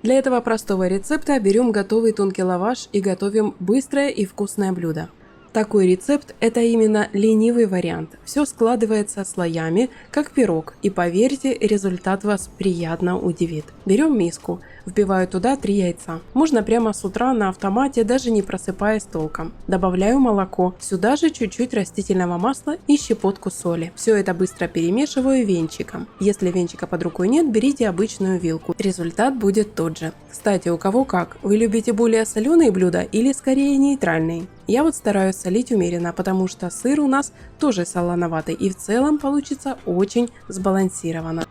Для этого простого рецепта берем готовый тонкий лаваш и готовим быстрое и вкусное блюдо. Такой рецепт – это именно ленивый вариант. Все складывается слоями, как пирог, и поверьте, результат вас приятно удивит. Берем миску, вбиваю туда 3 яйца. Можно прямо с утра на автомате, даже не просыпаясь толком. Добавляю молоко, сюда же чуть-чуть растительного масла и щепотку соли. Все это быстро перемешиваю венчиком. Если венчика под рукой нет, берите обычную вилку. Результат будет тот же. Кстати, у кого как, вы любите более соленые блюда или скорее нейтральные? Я вот стараюсь солить умеренно, потому что сыр у нас тоже солоноватый и в целом получится очень сбалансированно.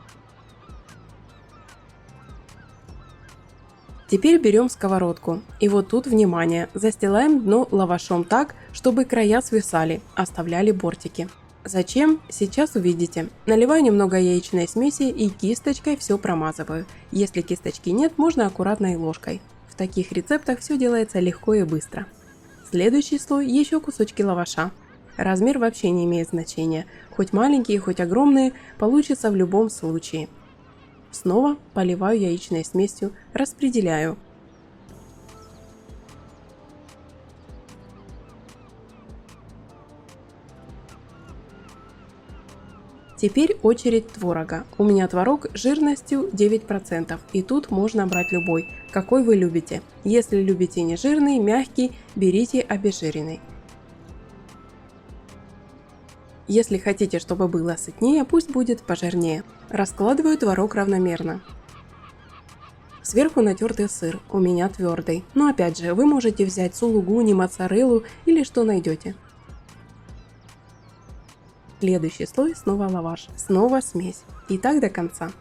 Теперь берем сковородку и вот тут внимание, застилаем дно лавашом так, чтобы края свисали, оставляли бортики. Зачем? Сейчас увидите. Наливаю немного яичной смеси и кисточкой все промазываю. Если кисточки нет, можно аккуратной ложкой. В таких рецептах все делается легко и быстро. Следующий слой – еще кусочки лаваша. Размер вообще не имеет значения. Хоть маленькие, хоть огромные, получится в любом случае. Снова поливаю яичной смесью, распределяю. Теперь очередь творога. У меня творог жирностью 9%, и тут можно брать любой, какой вы любите. Если любите нежирный, мягкий, берите обезжиренный. Если хотите, чтобы было сытнее, пусть будет пожирнее. Раскладываю творог равномерно. Сверху натертый сыр, у меня твердый. Но опять же, вы можете взять сулугуни, моцареллу или что найдете. Следующий слой снова лаваш, снова смесь. И так до конца.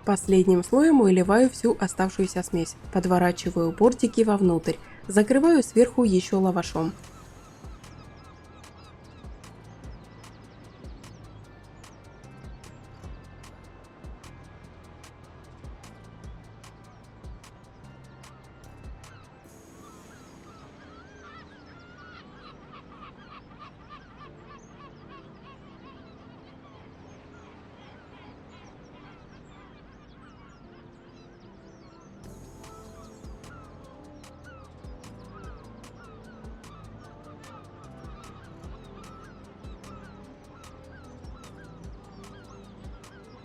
Последним слоем выливаю всю оставшуюся смесь, подворачиваю бортики вовнутрь, закрываю сверху еще лавашом.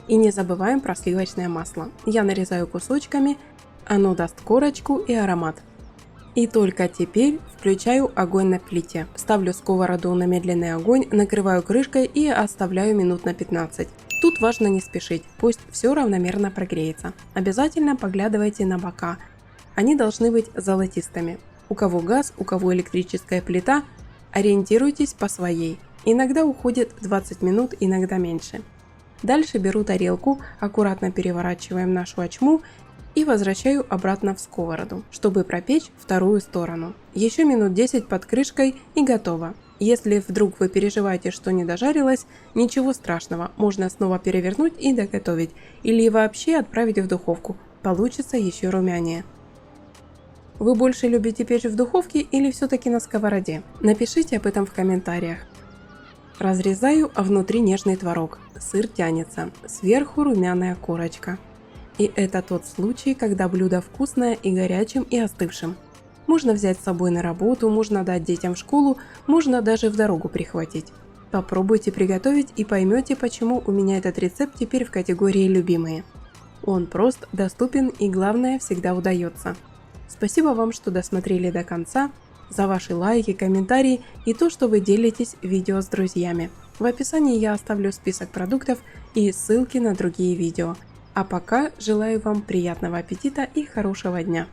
И не забываем про сливочное масло. Я нарезаю кусочками, оно даст корочку и аромат. И только теперь включаю огонь на плите. Ставлю сковороду на медленный огонь, накрываю крышкой и оставляю минут на 15. Тут важно не спешить, пусть все равномерно прогреется. Обязательно поглядывайте на бока. Они должны быть золотистыми. У кого газ, у кого электрическая плита, ориентируйтесь по своей. Иногда уходит 20 минут, иногда меньше. Дальше беру тарелку, аккуратно переворачиваем нашу очму и возвращаю обратно в сковороду, чтобы пропечь вторую сторону. Еще минут 10 под крышкой и готово. Если вдруг вы переживаете, что не дожарилось, ничего страшного, можно снова перевернуть и доготовить, или вообще отправить в духовку, получится еще румянее. Вы больше любите печь в духовке или все-таки на сковороде? Напишите об этом в комментариях. Разрезаю, а внутри нежный творог. Сыр тянется, сверху румяная корочка. И это тот случай, когда блюдо вкусное и горячим, и остывшим. Можно взять с собой на работу, можно дать детям в школу, можно даже в дорогу прихватить. Попробуйте приготовить и поймете, почему у меня этот рецепт теперь в категории «любимые». Он прост, доступен и, главное, всегда удается. Спасибо вам, что досмотрели до конца, за ваши лайки, комментарии и то, что вы делитесь видео с друзьями. В описании я оставлю список продуктов и ссылки на другие видео. А пока желаю вам приятного аппетита и хорошего дня!